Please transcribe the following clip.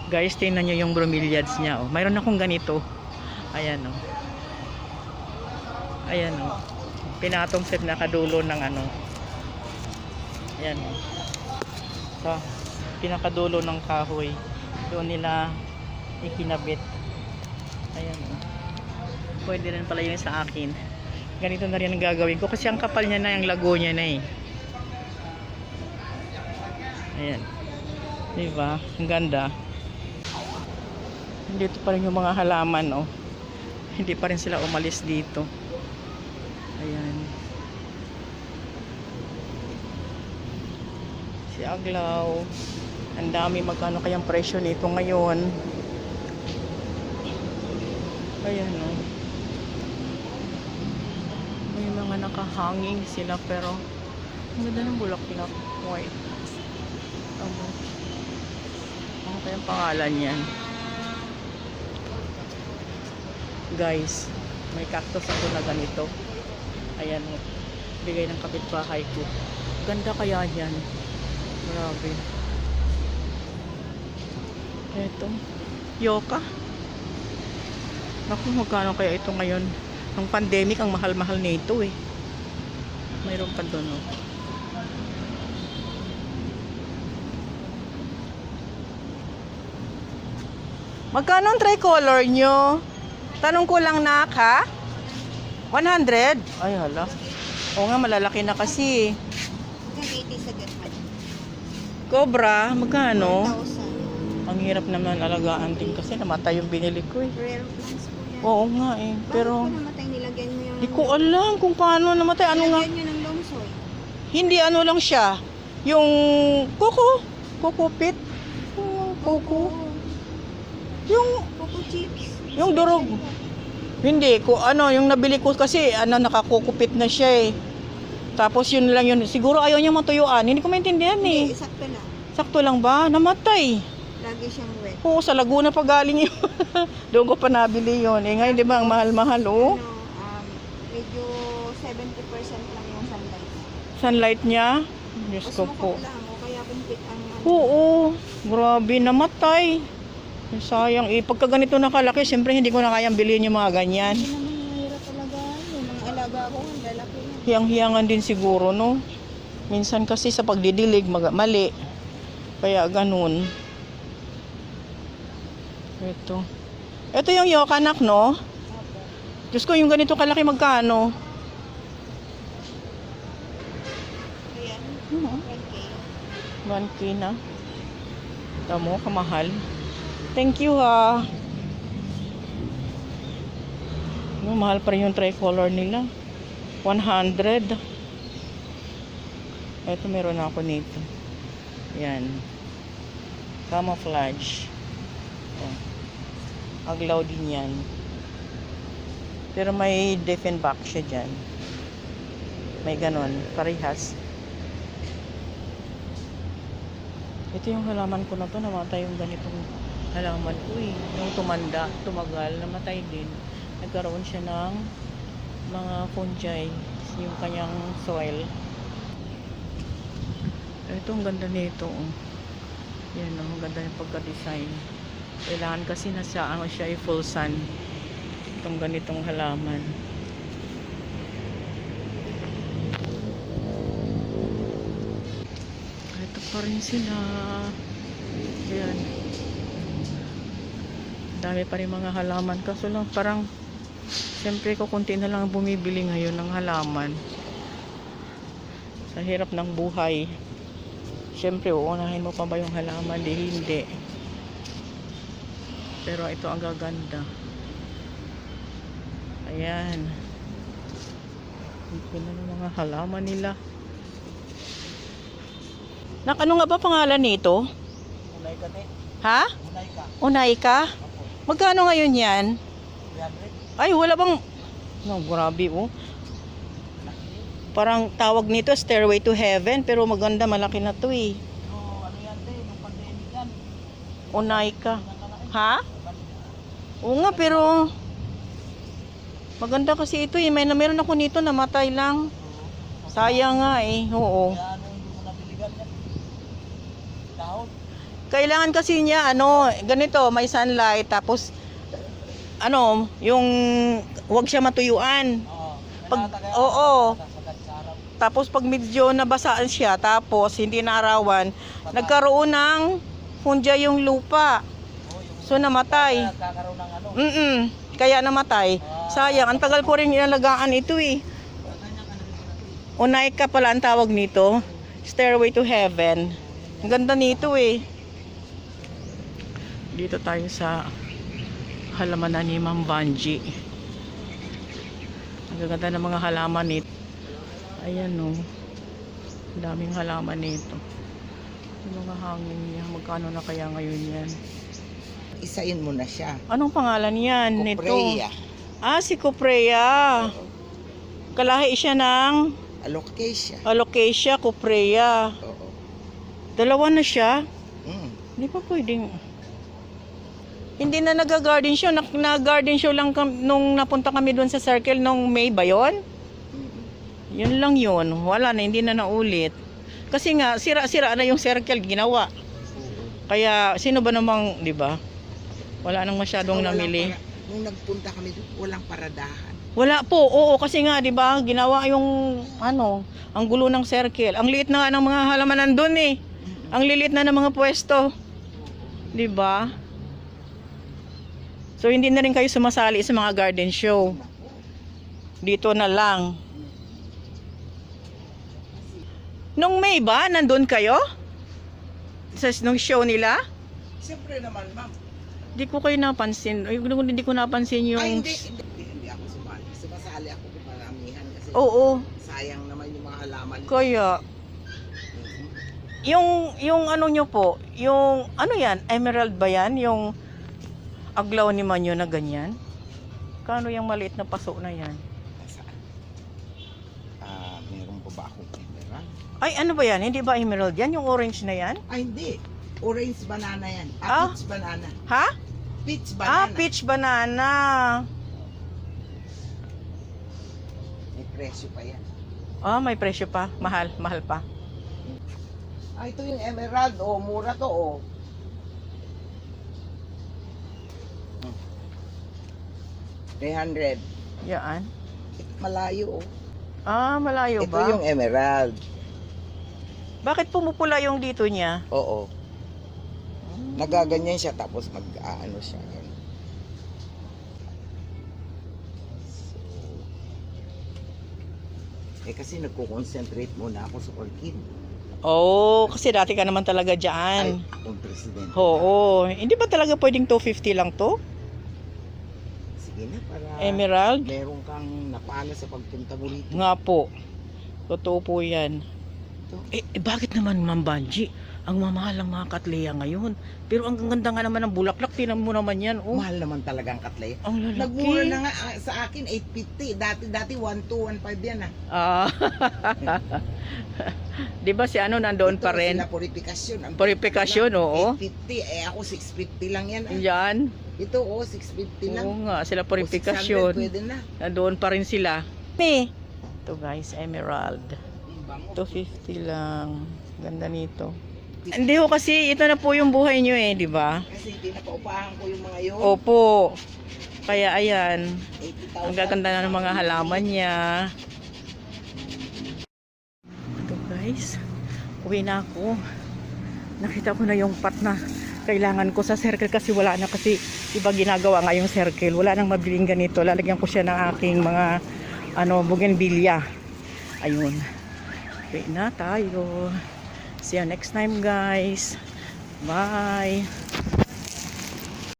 Guys, tingnan nyo yung bromeliads niya. Oh. Mayroon akong ganito. Ayan o. Ayan o. Pinatong set na kadulo ng ano. Ayan o. So, pinakadulo ng kahoy. Doon nila ikinabit. Ayan o. Pwede rin pala yun sa akin. Ganito na rin ang gagawin ko. Kasi ang kapal niya na, yung lago niya na eh. Ayan. Diba? Ang ganda. Dito pa rin yung mga halaman, oh. Hindi pa rin sila umalis dito. Ayan. Si Aglaw. Ang dami, magkano kayang presyo nito ngayon. Ayan, oh. May mga nakahanging sila, pero ang ganda ng bulaklak. White. Ano kayang pangalan yan? Guys, may cactus ako na ganito. Ayan, bigay ng kapitbahay ko. Ganda kaya yan. Grabe. Eto, yoka. Naku, magkano kaya ito ngayon? Nung pandemic, ang mahal-mahal nito eh. Mayroon pa doon, oh. Magkano ang tricolor nyo? Tanong ko lang, nak, ha? 100? Ay, hala. Oo nga, malalaki na kasi. 80 sa gatman. Cobra, magkano? 1,000. Ang hirap naman alagaan din kasi namatay yung binili ko eh. Rare plants po yan. Oo nga eh. Pero, Bakit po namatay? Nilagyan mo yung... di ko alam kung paano namatay. Ano nga? Nilagyan nyo ng longsoy. Hindi ano lang siya. Yung Coco pit. Coco. Yung Coco chips. Yung durog. Hindi ko ano, yung nabili ko kasi ano nakakukupit na siya eh. Tapos yun lang yun. Siguro ayaw niya matuyuan. Hindi ko maintindihan eh. Hindi, sakto lang. Sakto lang ba? Namatay. Lagi siyang wet. Oo, sa Laguna pa galing yun. Doon ko pa nabili yun. Eh ngayon, di ba, ang mahal-mahal, oh. Medyo 70% lang yung sunlight. Sunlight niya. Diyos ko po. Mas lang, o kaya kumpit ang... Oo, grabe, namatay. Sayang, eh. Pagka ganito nakalaki, siyempre hindi ko na kayang bilhin yung mga ganyan. Hindi naman mahirap talaga. Yung mga alaga ko, ang lalaki na. Hiyang-hiyangan din siguro, no? Minsan kasi sa pagdidilig, mali. Kaya ganun. Ito yung yokanak, no? Diyos ko, yung ganito kalaki magkano? Ayan, Hmm. 1K. 1K na. Tamo, kamahal. Thank you, ha. No, mahal pa rin yung tricolor nila. 100. Ito, meron ako nito. Yan. Camouflage. Oh. Aglaw din yan. Pero may Diefenbach siya dyan. May ganon. Parehas. Ito yung halaman ko na to. Namatay yung ganitong halaman ko eh. Yung tumagal, namatay din. Nagkaroon siya ng mga fungi. Yung kanyang soil. Ito, ang ganda nito. Oh. Yan, ang ganda yung pagka-design. Kailangan kasi nasa ano siya, full sun. Itong ganitong halaman. Ito pa rin sila. Yan. Dami pa rin mga halaman. Kaso lang parang siyempre ko konti na lang bumibili ngayon ng halaman. Sa hirap ng buhay. Siyempre, uunahin mo pa ba yung halaman? Hindi. Pero ito ang gaganda. Ayan. Ito na ng mga halaman nila. Ano nga ba pangalan nito? Unay ka, te. Ha? Unay ka. Unay ka? Opo. Magkano ngayon yan? 300. Ay, wala bang... No, grabe oh. Parang tawag nito Stairway to Heaven, pero maganda, malaki na to eh. So, ano yan, te? Nung pandemic yan. Unay ka. Ha? Oo nga, pero maganda kasi ito eh. Meron ako nito, namatay lang. Sayang nga eh. Oo. Kaya ano, hindi mo nabiligan yan. Dahon. Kailangan kasi niya, ganito, may sunlight, tapos, yung, wag siya matuyuan. Oo. Tapos pag medyo nabasaan siya, tapos hindi naarawan, nagkaroon ng funja yung lupa. So namatay. Nagkakaroon ng ano. Kaya namatay. Sayang, ang tagal ko rin inalagaan ito eh. Unay ka pala ang tawag nito. Stairway to Heaven. Ang ganda nito eh. Dito tayo sa halamanan ni Ma'am Banji. Ang ganda ng mga halaman nito. Ayan o. Daming halaman nito. Yung mga hangin niya. Magkano na kaya ngayon yan? Isain mo na siya. Anong pangalan yan nito? Kupreya. Si Cupreya. Kalahi siya ng Alocasia. Cupreya. Oo. Dalawa na siya. Mm. Hindi pa pwedeng. Hindi na nag-garden show. Nag-garden show lang nung napunta kami doon sa circle nung May ba yun? Yun lang yun. Wala na, hindi na naulit. Kasi nga, sira-sira na yung circle ginawa. Kaya, sino ba namang, di ba? Wala nang masyadong namili. Nung nagpunta kami doon, walang paradahan. Wala po, oo, kasi nga, di ba, ginawa yung, ang gulo ng circle. Ang liit na nga ng mga halaman nandun eh. Ang lilit na ng mga pwesto. Di ba? So, hindi na rin kayo sumasali sa mga garden show. Dito na lang. Nung May ba, nandun kayo? Nung show nila? Siyempre naman, ma'am. Hindi ko kayo napansin. Hindi ko napansin yung... Ay, hindi ako sumali. Sumasali ako kung maramihan kasi Oo. sayang naman yung mga halaman. Kaya, yung ano nyo po, yung, ano yan, emerald ba yan? Yung aglaw ni Manyo na ganyan? Kano yung maliit na paso na yan? Saan? Meron pa ba akong emerald? Ay, ano ba yan? Hindi ba emerald yan? Yung orange na yan? Ay, hindi. Orange banana yan. Ah? Peach banana. Ha? Peach banana. Peach banana. May presyo pa yan. May presyo pa. Mahal pa. Ito yung emerald. Mura to, 300. Yan. Malayo, Malayo Ito ba? yung emerald. Bakit pumupula yung dito niya? Oo. Nagaganyan siya tapos mag-ano siya. Ganun. Kasi nagko-concentrate muna ako sa orchid. Kasi dati ka naman talaga dyan. Yung presidente. Oo. Hindi ba talaga pwedeng 250 lang to? Sige na, para Emerald? meron kang napala sa pagpunta mo rito. Nga po. Totoo po yan. Bakit naman Ma'am Banji? Ang mamahal ang mga katleya ngayon. Pero ang ganda nga naman ng bulaklak. Tinan mo naman yan. Mahal naman talagang katleya. Ang lalaki. Nagmura na nga sa akin 850. Dati 1215 yan Di ba si nandoon pa rin? Sila purifikasyon. Purifikasyon, oo. 850. Ako 650 lang yan. Yan. Ito 650 lang. Oo nga, sila O, 600 purifikasyon. pwede na. Nandoon pa rin sila. Ito guys, emerald. 250 lang. Ganda nito. Hindi ho kasi ito na po yung buhay nyo di ba? Kasi pinapaupahan ko yung mga yun. Opo. Kaya ayan, 80,000. ang gaganda na ng mga halaman niya. Ito guys, uwi na ako. Nakita ko na yung pot na kailangan ko sa circle kasi wala na kasi iba ginagawa nga yung circle. Wala nang mabiling ganito. Lalagyan ko siya ng aking mga bougainvillea. Ayun. Uwi na tayo. See you next time guys. Bye.